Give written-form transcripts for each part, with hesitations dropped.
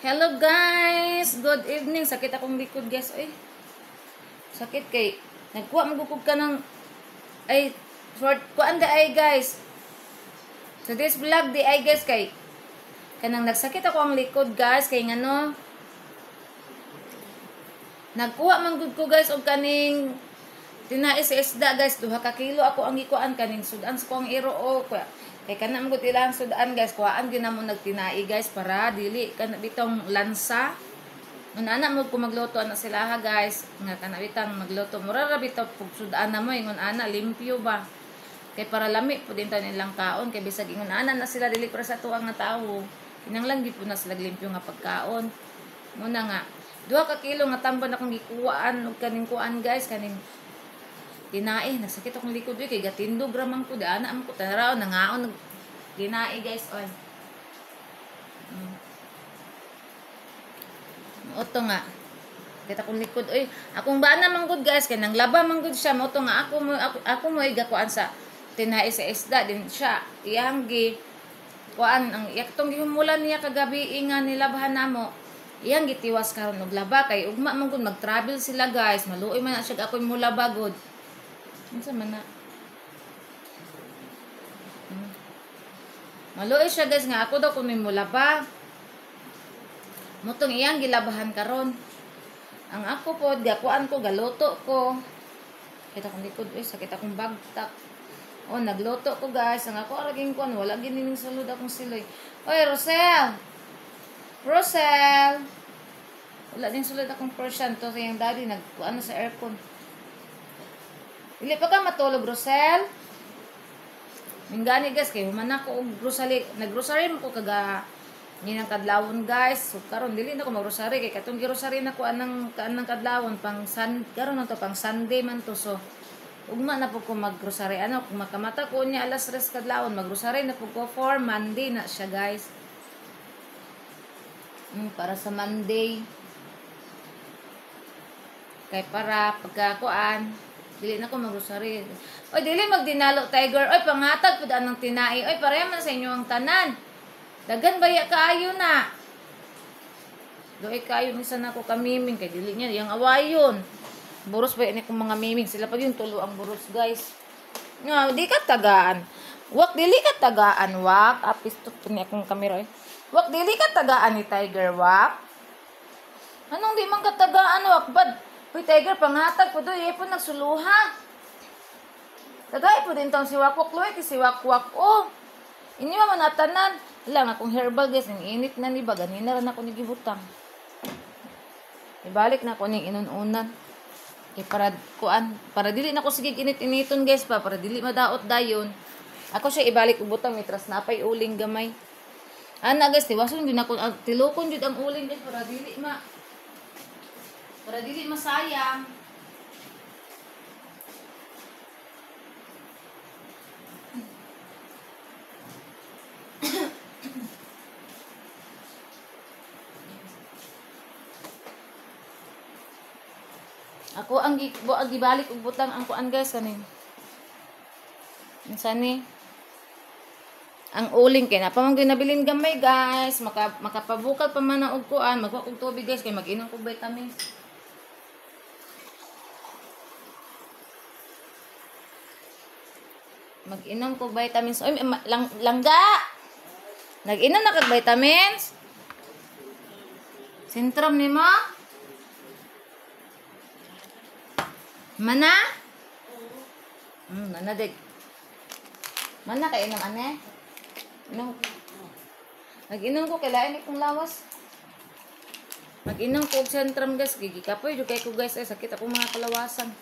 Hello guys! Good evening. Sakit akong likod guys. Ay, sakit kay. Nagkuha magukog ka ng ay short kuan da ay guys. So this vlog di ay guys kay kanang nagsakit ako ang likod guys kay ngano. Nagkuha man gud ko guys og kaning tinais sa isda guys. 2 ka kilo ako ang gikuan kaning sudan sa kong iro o kay kana mo gud ilang sudan guys. Kuhaan gyud namo nagtinai guys para dili kana bitong lansa. Una ana mo ko magluto ana sila ha guys. Nga kana bitang magluto mura ra bitaw pug sudan na mo ingon ana limpyo ba. Kay para lami pud din nilang kaon kay bisag ingon ana na sila dili para sa tuwang nga tawo. Kinanglan gid po na sila limpyo nga pagkaon. Muna nga 2 ka kilo nga tambon akong gikuhaan og kaning kuan guys kaning tinai. Nasakit akong likod kay gatindog ramang ko ana am ko tanaraw nangaon ginai guys oy. Oto nga kita kong likod oy akong bana man gud guys kay nang laba man gud siya mo to nga ako mo igakuan sa tinai sa isda din siya iyang gi kuan ang yaktong gihumulan niya kagabi nga nilabahan namo iyang gitiwas karon og laba kay ugma man gud mag-travel sila guys maluoy man na siya ako mulaba gud unsa man na maluoy siya guys nga ako daw kun may mulaba motong iyang gilabahan karon ang ako po gakuan ko galuto ko kita kong likod sakit akong bagtak nagluto ko guys ang ako araging kuan wala gining sulod akong siloy oy Rosel wala din sulod akong Persian to yung daddy nagkuan sa aircon dili pa ka matulog Rosel minggani guys kay human ako og grocery nag-grocery mo ko kaga ninang kadlawon guys so karon dili na ko mag-grocery kay katong grocery na ko anang kadlawon pang karon na to pang Sunday man to so ugma na po ko mag-grocery kung makamata ko niya alas 3 kadlawon mag-grocery na po ko for Monday na siya guys para sa Monday kay para pagkakuan dili na ko mag-grocery oy dili magdinalo tiger oy pangatag pud anang tinai oy pareha man sa inyo ang tanan dagan baya kaayo na doy kaayo minsan ako kamiming kay dili niya yang awayon buros ba ini kung mga miming sila pag yung tulo ang buros guys nga di ka tagaan wak dili ka tagaan wak apis tut ni akong kamera wak dili ka tagaan ni tiger wak anong di man ka tagaan wak bad hoy tiger panghatag pud oy ipon nagsuluha tagay pud din tong si wak wak loy si wak wak ini man natanan lang akong herbal guys ang init na ni ba ganina ra nako ni gibutang ibalik na ko ning inununan kay para kuan para dili na ko sige init-initon guys para dili madaot dayon ako siya ibalik ubutang mitras napay uling gamay ana guys tiwason gyud ako tilokon gyud ang uling guys para dili masayang ako ang gibalik og butang ang kuan guys kanin. Unsa ni? Ang uling kay na pa man ginabilin gamay guys, makapabukal pa man og kuan, magwa og tubig guys kay mag-inom og vitamins. Mag-inom ko vitamins. Oy, langga. Nag-inom na kag vitamins? Sintrom nimo? Mana? Mana dig. Mana kay inom ane? Inom. Nag-inom ko kay lain ikong lawas. Mag-inom ko og sentrum guys, gigikapoy jud kay ko guys ay sakit ako mga kalawasan.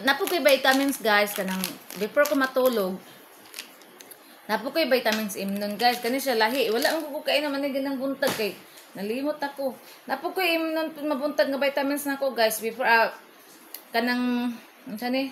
Napo ko'y vitamins guys kanang before ko matulog napo ko'y vitamins imnon guys kani siya lahi wala man ko kain naman ng buntag kay nalimot ako napo ko'y imnon mabuntag nga vitamins nako guys before kanang unsa ni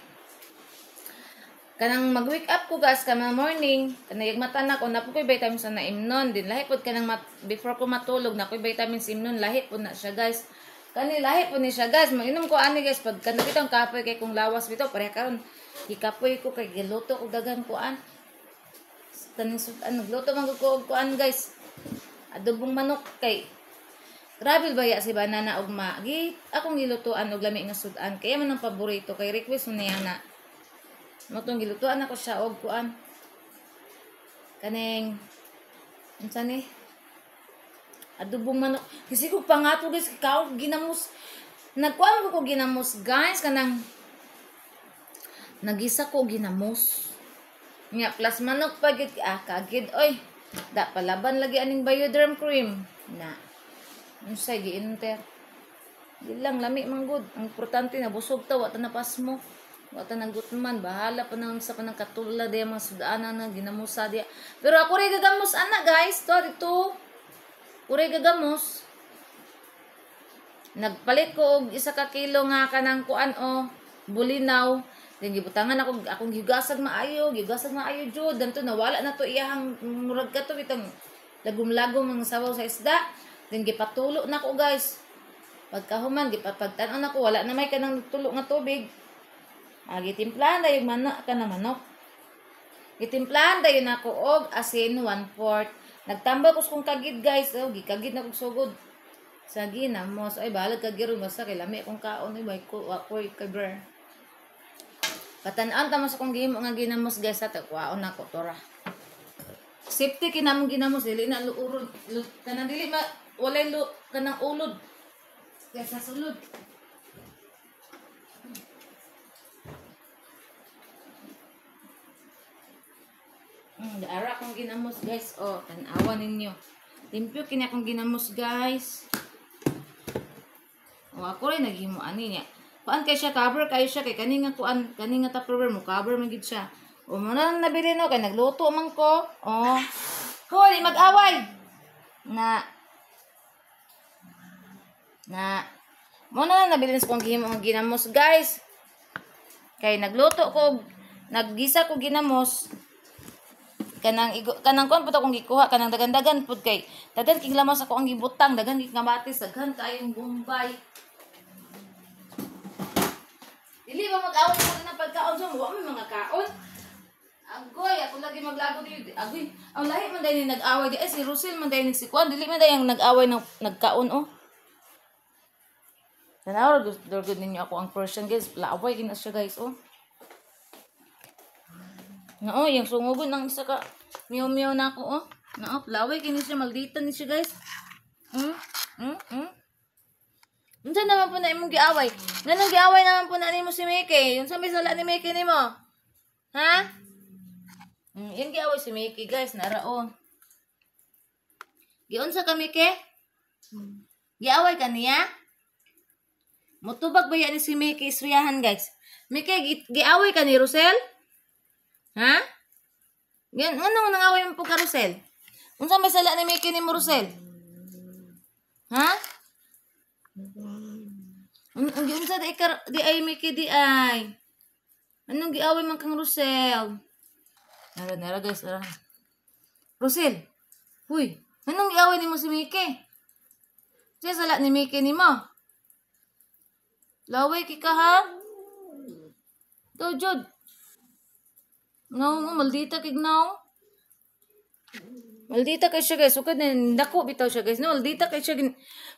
kanang mag-wake up ko guys kanang morning, kanang mata na ko napo koy vitamins na imnon din lahi pod kanang before ko matulog na koy vitamins imnon lahi pod na siya guys. Kani lahi pod ni siya guys. Mainom ko ani guys pag kanang bitong kapoy kay kung lawas bitaw pareha karon gikapoy ko kay giluto og daghang kuan. Kaning sudan nagluto man ko og kuan guys. Adobong manok kay grabe ba ya si banana og magi akong gilutoan og lami nga sudan kaya man ang paborito kay request niya na motong gilutuan ako siya og kuan kaneng unsa ni adobong manok kasi ko pangato guys kao ginamos nagkuan ko ginamos guys kanang nagisa ko ginamos nya plus manok pa gid kagid oy da palaban lagi aning Bioderm cream na unsa giinter ilang lami man gud ang importante na busog ta wa ta napas mo wata nang gutman bahala pa nang sa panang katula de mga sudanan na ginamusa dia pero ako ray gagamos ana guys to dito ure gagamos nagpalit ko og 1 ka kilo nga kanang kuan o bulinaw then gibutangan ako akong gigasag maayo jud danto nawala na to iyang murag ka to bitang lagom-lagom ang sabaw sa isda then gipatulo na ko guys pagkahuman gipapagtan-on ako wala na may kanang tulo nga tubig. Gitimplahan dayon manok ka na manok. Gitimplahan dayon ako og asin 1/4. Nagtambal ko kung kagid guys, gikagid na kog sugod. Sa ginamos ay balag kagiro basta kay lami kung kaon ay bay ko akoy kagre. Patan-an ta mas akong gihimo nga ginamos guys at kwaon nako tora. Safety kinamong ginamos dili na luurod kanang dili walay kanang ulod. Kaysa sulod. Daara akong ginamos guys. Tanawa ninyo. Limpyo kini akong ginamos guys. Ako rin naghimo ani niya. Kuan kay siya cover kayo siya kay kani nga kuan kani nga tupperware mo cover man gid siya. Mo na nabili no kay nagluto man ko. Hoy mag-away. Mo na nabili sa kong gihimo ang ginamos guys. Kay nagluto ko naggisa ko ginamos. Kanang kuan pud akong gikuha kanang dagan-dagan pud kay daghan king lamas ako ang gibutang daghan king kamatis daghan kayong bombay dili ba mag-away mo na pagkaon so wa may mga kaon agoy ako lagi maglago dili agoy ang lahi man dai ni nag-away di si Rosel man dai ni si kuan dili man dai ang nag-away ng nagkaon tanaw gud ninyo ako ang Persian guys laway gina siya guys yung sungugon ng isa ka miyaw-miyaw na ako, laway kini siya, maldita ni siya, guys. Unsa naman po na imong giaway? Ganun giaway naman po na nimo si Mickey. Yung sa may sala ni Mickey nimo. Ha? Yung giaway si Mickey, guys, naraon. Giunsa ka, Mickey? Giaway ka niya? Mutubag ba yan ni si Mickey isriyahan, guys? Mickey, giaway ka ni Rosel? Ha? Ano nang away mo po ka, Rosel? Unsa may sala ni Mickey ni mo, Rosel? Ha? Unsa di ay Mickey di ay? Anong giaway man kang Rosel? Nara guys, nara. Rosel. Huy, anong giaway nimo si Mickey? Siya sala ni Mickey nimo. Laway kika ha? To jud. No, maldita kig now. Maldita kay siya guys. Sukad na dako bitaw siya guys. No, maldita kay siya.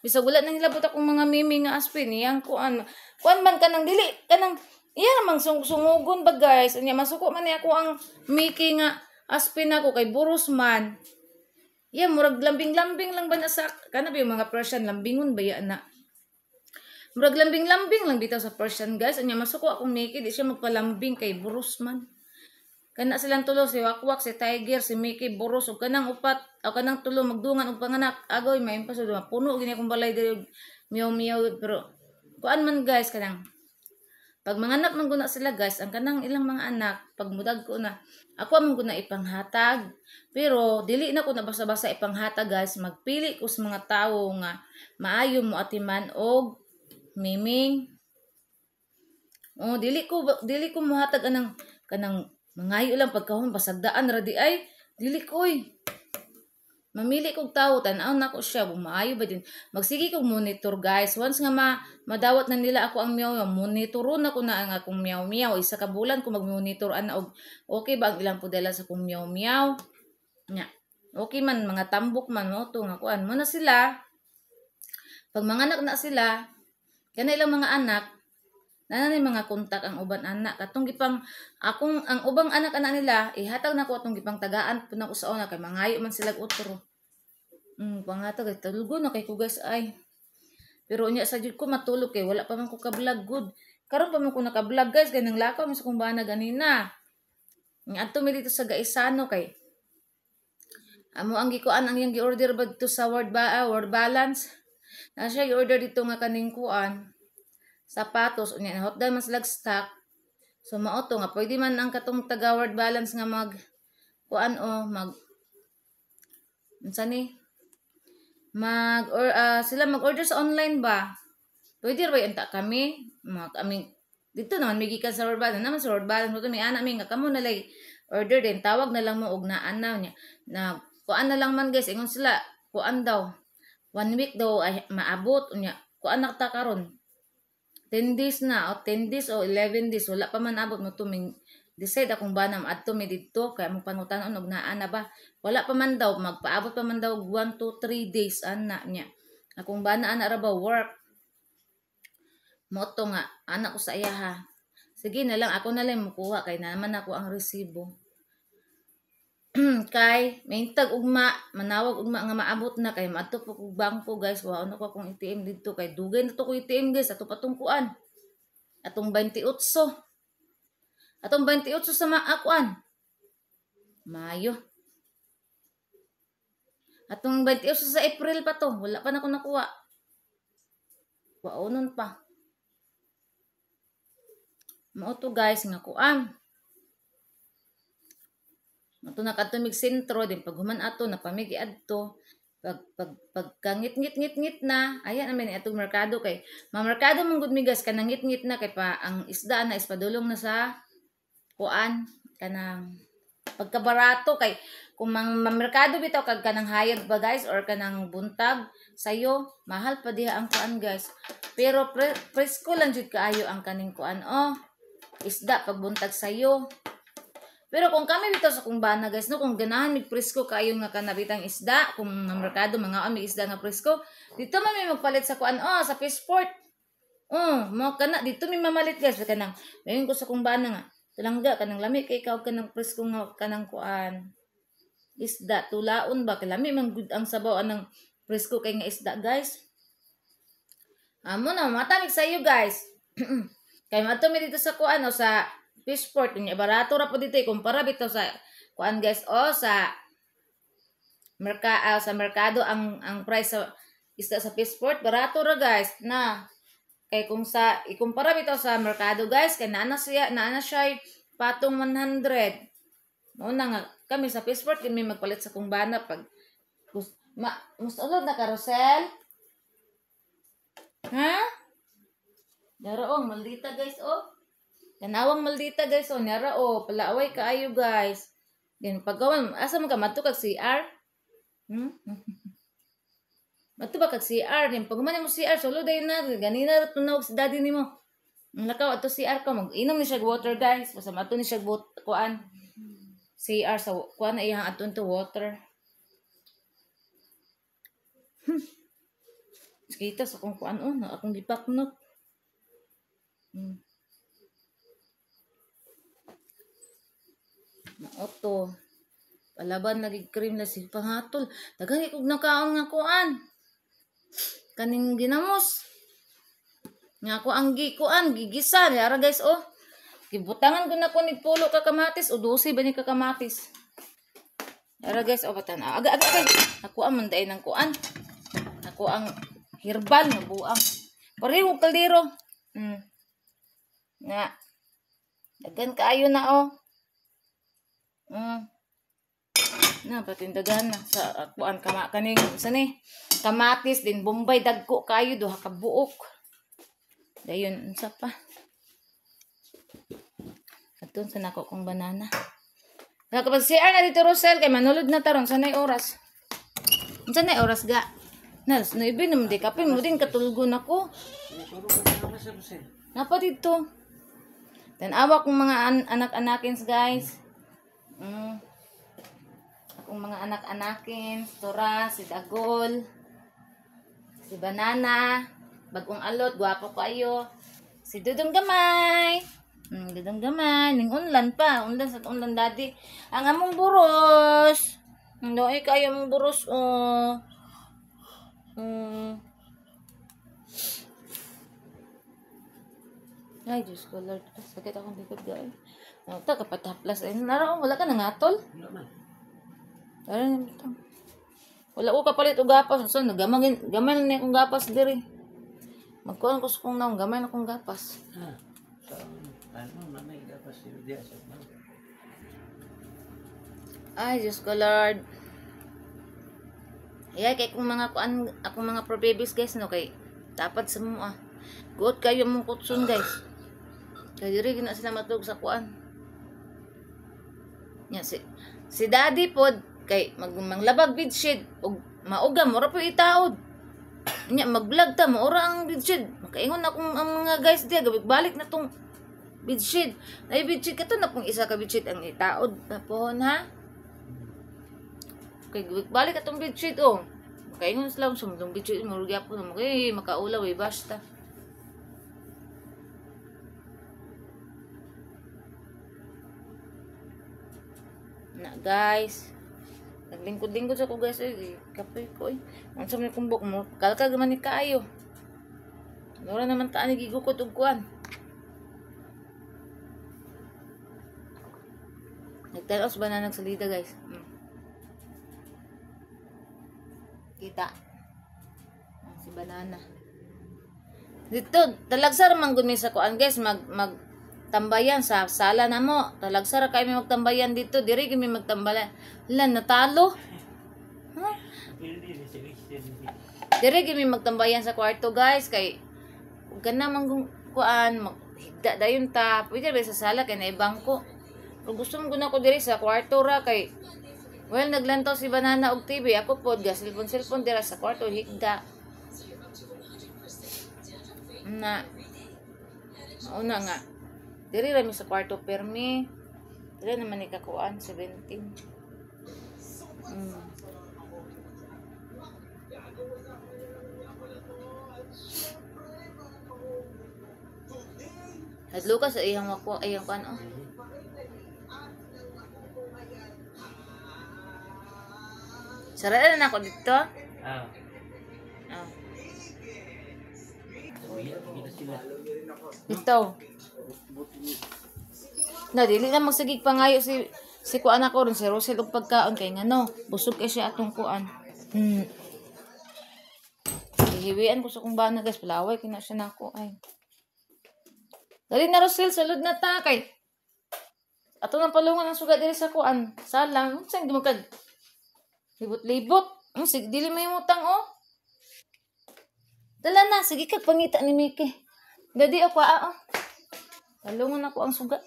Bisag wala nang hilabot akong mga mimi nga aspin. Iyang kuan. Kuan man ka nang dili. Kanang iya namang sungugon ba guys. Anya masuko man niya ako ang Mickey nga aspin ako kay Boros man. Iya murag lambing-lambing lang ba na sa kana ba yung mga Persian lambingon ba ya na. Murag lambing-lambing lang bitaw sa Persian guys. Anya masuko akong Mickey di siya magpalambing kay Boros man. Kana silang tulo si Wakwak, si Tiger, si Mickey, Boros ug kanang upat o kanang tulo magdungan og panganak. Agoy may pasod puno gini akong balay diri miyaw-miyaw pero kuan man guys kanang pag manganak man guna sila guys ang kanang ilang mga anak pag mudag ko na ako man guna ipanghatag pero dili na ko na basa-basa ipanghatag guys magpili ko sa mga tawo nga maayo mo atiman og miming dili ko muhatag anang kanang Mangayo lang pagkahon pasagdaan ra di ay dili koy. Mamili kog tawo tan-aw nako siya maayo ba din. Magsige kog monitor guys. Once nga madawat na nila ako ang meow, monitoron ako na ang akong meow meow. Isa ka bulan ko mag-monitor ana og okay ba ang ilang pudala sa akong meow meow. Nya. Okay man mga tambok man mo to nga kuan mo na sila. Pag manganak na sila, kana ilang mga anak nanay mga kontak ang uban anak katong gipang ang ubang anak nila ihatag nako atong gipang tagaan pud nako sa una kay mangayo man sila utro. Pangatag tulgo na kay ko guys ay. Pero unya sa jud ko matulog kay wala pa man ko ka-vlog good. Karon pa man ko naka-vlog guys kay nang lakaw mi sa kong bana ganina. Nga adto mi dito sa Gaisano kay amo ang gikuan ang yang gi-order ba dito sa Word Balance. Na siya i-order dito nga kaning kuan sapatos unya hot dahil mas lag stock so mao to nga pwede man ang katong taga Word Balance nga mag kuan o mag unsa ni sila mag-order sa online ba pwede ra ba enta kami kami dito naman may gikan sa Word Balance naman sa Word Balance mo to may ana mi nga kamo na lay order din tawag na lang mo og naan na niya na kuan na lang man guys ingon sila kuan daw 1 week daw ay maabot unya kuan na ta karon 10 days na o 10 days o 11 days wala pa man abot mo tuming decide akong banam adto mi didto kay mo pangutanon og naa na ba wala pa man daw magpaabot pa man daw 1 to 3 days ana niya akong bana ana ra ba work mo to nga anak ko sa iya ha sige na lang ako na lang mukuha kay naman ako ang resibo kay maintag ugma manawag ugma nga maabot na kay maadto po kog bangko guys wa ano ko akong ATM didto kay dugay na to ko ATM guys ato patong kuan atong 28 sa maakuan Mayo atong 28 sa April pa to wala pa na ko nakuha waonon pa mao to guys nga kuan ato na kadto mig sentro din pag human ato na pamigi adto pagkangit-ngit na ayan amen atong merkado kay mamerkado mong gud migas kanang ngit-ngit na kay pa ang isda na ispadulong na sa kuan kanang pagkabarato kay kung mamerkado bitaw kag kanang hayag ba guys or kanang buntag sayo mahal pa diha ang kuan guys pero presko lang jud kaayo ang kaning kuan isda pag buntag sayo. Pero kung kami bitaw sa kung bana guys no kung ganahan mig presko kaayo nga kanabitang isda kung na merkado mga may isda nga presko dito man may magpalit sa kuan sa Fishport. Mo kana dito may mamalit guys kanang mayon ko sa kung bana nga tulangga kanang lami kay ikaw kanang presko nga kanang kuan isda tulaon ba kay lami man gud ang sabaw anang presko kay nga isda guys. Amo na matamig sa iyo guys. Kay madto mi dito sa kuan sa Fishport niya barato ra po dito kumpara bitaw sa kuan guys sa merkado ang price sa isda sa Fishport barato ra guys na kay kung sa ikumpara bitaw sa merkado guys kay naana siya patong 100 una nga kami sa Fishport kami magpalit sa kung bana pag mas ulod na carousel ha daraong maldita guys Kanawang maldita guys nyara palaaway kaayo guys. Then paggawan asa man ka madto kag CR? Madto ba kag CR din pag man mo CR solo day na ganina ra tunawag si daddy nimo. Lakaw ato CR ka mag-inom ni siya water guys basta madto ni siya kuan. CR sa kuan na iyang aton to water. Kita sa kung kuan na akong gipaknot. Oto. Palaban nagig-cream na si pangatol. Daghan kog nakaon nga kuan. Kaning ginamos. Nga ko ang gigisa ara guys Gibutangan ko na ko ni pulo ka kamatis o 12 ba ni ka kamatis. Ara guys batan. Aga kay. Ako ang manday ng kuan. Ako ang herbal nga buang. Pareho kaldero. Nga. Daghan kaayo na na patindagan na sa kuan kaning sani kamatis din Bombay dagko kayo duha ka buok dayon unsa pa Atun sa nako kong banana. Nakapag CR na dito Rosel kay manulod na taron sanay oras. Unsa nay oras ga? Nas, no ibi naman di kapin mo din katulgon ako. Napa dito. Tanawa kong mga anak-anakins guys. Akong mga anak-anakins, Tora, si Dagol, si Banana, bagong alot, gwapo kayo. Si Dudong Gamay. Dudong Gamay, ning unlan pa, unlan sa unlan daddy. Ang among buros. Doy kayo mong buros oh. Ay, Diyos ko, Lord. Sakit akong likod, guys. Ito, kapataplas. Naraon, wala ka nangatol? Wala man. Wala ko kapalit o gapas. So, gamay na akong gapas diri. Magkuhan ko sa kong naong, gamay na akong gapas. So, mamay gapas yung diya sa mga. Ay, Diyos ko, Lord. Ay, kay kung akong mga pro-babies, guys, no, kay dapat sa mga. Guot kayo mong kutsun, guys. Kaya diri gina sila matulog sa kuan. Nya si daddy pod kay manglabag bedsheet og mauga mura po itaod. Nya mag-vlog ta maura ang bedsheet. Makaingon akong ang mga guys diya gabig balik na tong bedsheet. Ay bedsheet kato na pong isa ka bedsheet ang itaod tapon ha. Kay gabig balik atong bedsheet oh. Makaingon sila sa mong bedsheet mo gyapon mo kay makaulaw eh basta. Na guys, naglingkod-lingkod sa ko guys kapoy ko ang sa may kumbok mo kalka gaman ni kaayo wala naman taan gigukot og kuan nagtalos ba na nagsalida guys kita si banana dito talagsar man gud mi sa kuan guys mag tambayan sa sala na mo. Talagsara kayo may magtambayan dito. Diri kami magtambayan. Lan, natalo. Huh? Diri kami magtambayan sa kwarto guys. Kay, huwag ka na kuan, higda dayon ta. Pwede ba sa sala kay naibangko. Kung gusto mo guna ko diri sa kwarto ra kay, well, naglantaw si Banana og TV. Ako po, cellphone dira sa kwarto, higda. Na, mauna nga. Diri rami sa kwarto permi. Dili naman ni kakuan 17. Hadlo ka sa iyang wako ayang kan oh. Sarada na ako dito. Dito. Na dili na magsagig pangayo si kuan ako ron si Rosel og pagkaon kay ngano busog kay siya atong kuan. Hiwian ko sa kong bana guys palaway kina siya nako ay. Dali na Rosel salud na ta kay ato nang palungan ang suga diri sa kuan. Salang unsang di mo kag libot-libot. Sige dili may utang oh. Dala na sige kag pangita ni Miki. Dadi ako oh. Talungan ako ang suga.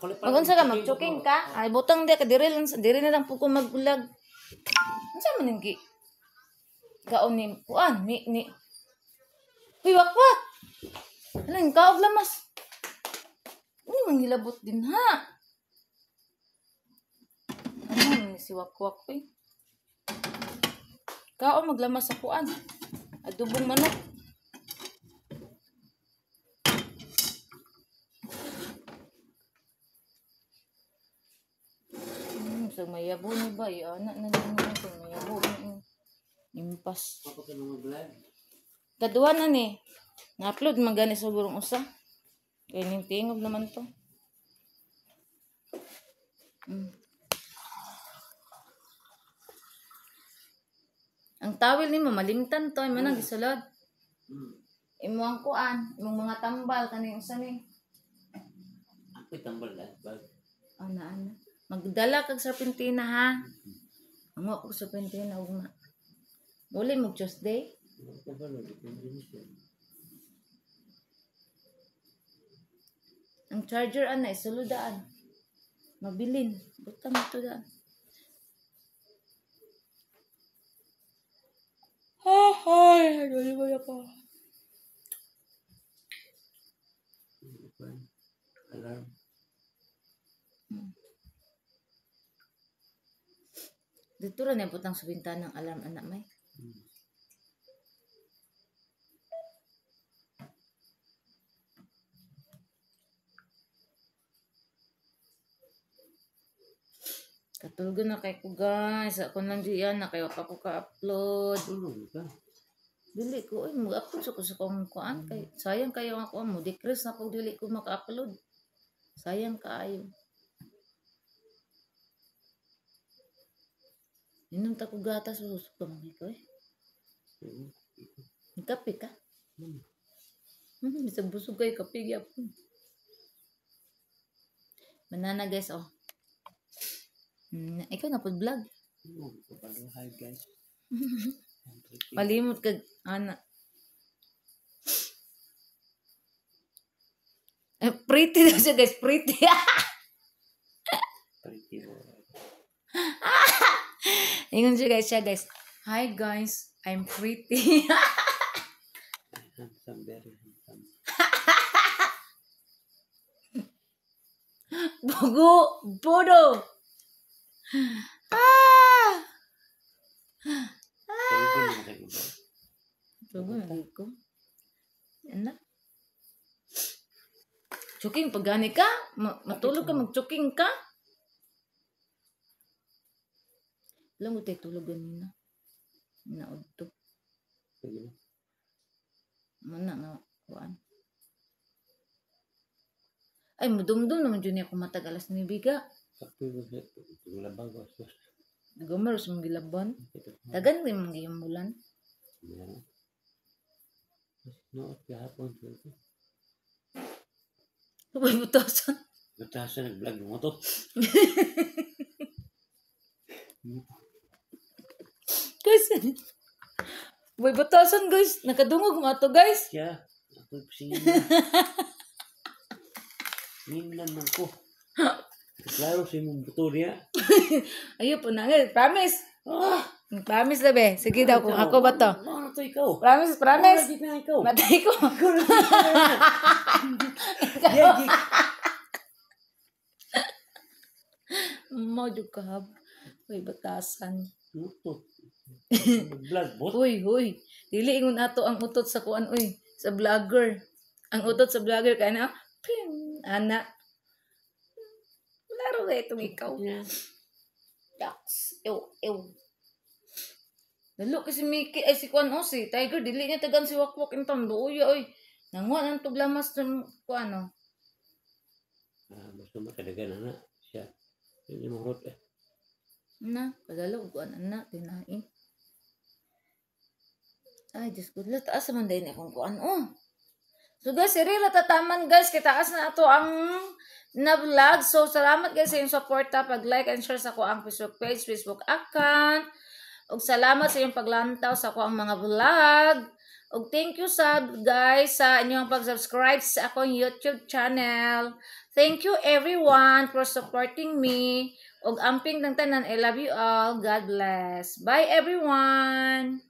Magunsa ka mag-choking ka? Ay butang dia ka diri na lang po ko magbulag. Unsa man ning gi? Gaon ni kuan ni. Uy wakwak. Ano ka og lamas? Ano man gilabot din ha? Ano ni si wakwak uy? Kaon maglamas sa kuan. Adubong manok. Sa mayabo ni ba? Anak na din mo sa mayabo ni. Impas. Kaduha na ni. Na-upload magani sa gurong usa. Kaya ning tingog naman to. Ang tawil ni mo malimtan to ay manang gisulod. Imo ang kuan, imong mga tambal kaning usa ni. Ako tambal lang bag. Ana. Magdala kag serpentina ha. Amo ko serpentina ugma. Muli mo Tuesday. Ang charger ana isuludaan. Mabilin. Butang ito daan. Ay, dali ako. Alarm. Dito rin yung putang subintan ng alarm anak may. Katulog na kay ko guys. Ako lang diyan na kayo pa ko ka-upload. Tulog ka. Dili ko ay mag-upload sa ko sa kong kuan kay sayang kayo ako mo decrease na pag dili ko maka-upload. Sayang kaayo. Inom ta ko gatas usok pa man ko eh. Kape ka? Bisa busog kayo kape gyapon. Banana guys oh. Ikaw na pod vlog. Hi guys. Palimot kag ana. Pretty daw siya guys, pretty. Pretty boy. Ingon siya guys. Hi guys, I'm pretty. Handsome, very handsome. Bodo. Tulog na kayo ba? Tulog na ko. Yan na. Chuking, pag gani ka, matulog ka, mag-chuking ka. Alam mo tayo tulog ganina. Naod to. Sige. Mana nga, kuan. Ay, mudum-dum naman dyan ako matagalas ni Biga. Sakto yung labang ko. Nagamaros mong gilaban. Tagan rin mong giyamulan. Meron. No, kahapon. Kapag butasan. Batasan nag-vlog mo to. Guys, boy batasan guys. Nakadungog mo ato guys. Siya. Ako'y pasingin na. Minlan man ko. Klaro sa imong buto niya. Ayun po na nga. Promise. Promise na be. Sige daw kung ako ba to. Ano to ikaw? Promise. Hindi na ikaw. Matay ko. Yagi. Modyo ka hab. Boy batasan. Utot. Vlog bot. Huy. Dili ingon ato ang utot sa kuan uy. Sa vlogger. Ang utot sa vlogger kaya na. Ana. Laro na itong ikaw. Ducks. Ew. Lalo kasi Mickey, ay si Kwan o si Tiger, dili niya tagan si Wakwak in tamdo. Uy. Nanguan ang tuglamas ng Kwan o. Basta makadagan na siya. Yun yung marot eh. Na, kadalo, Kwan na, tinain. Ay, Diyos ko, taas naman dahil akong Kwan o. So guys, irira tataman guys, kitaas na ito ang na-vlog. So salamat guys sa inyong support pag-like and share sa ko ang Facebook page, Facebook account. Ug salamat sa inyong paglantaw sa ko ang mga vlog. Ug thank you sa guys sa inyong pag-subscribe sa akong YouTube channel. Thank you everyone for supporting me. Ug amping ng tanan, I love you all. God bless. Bye everyone.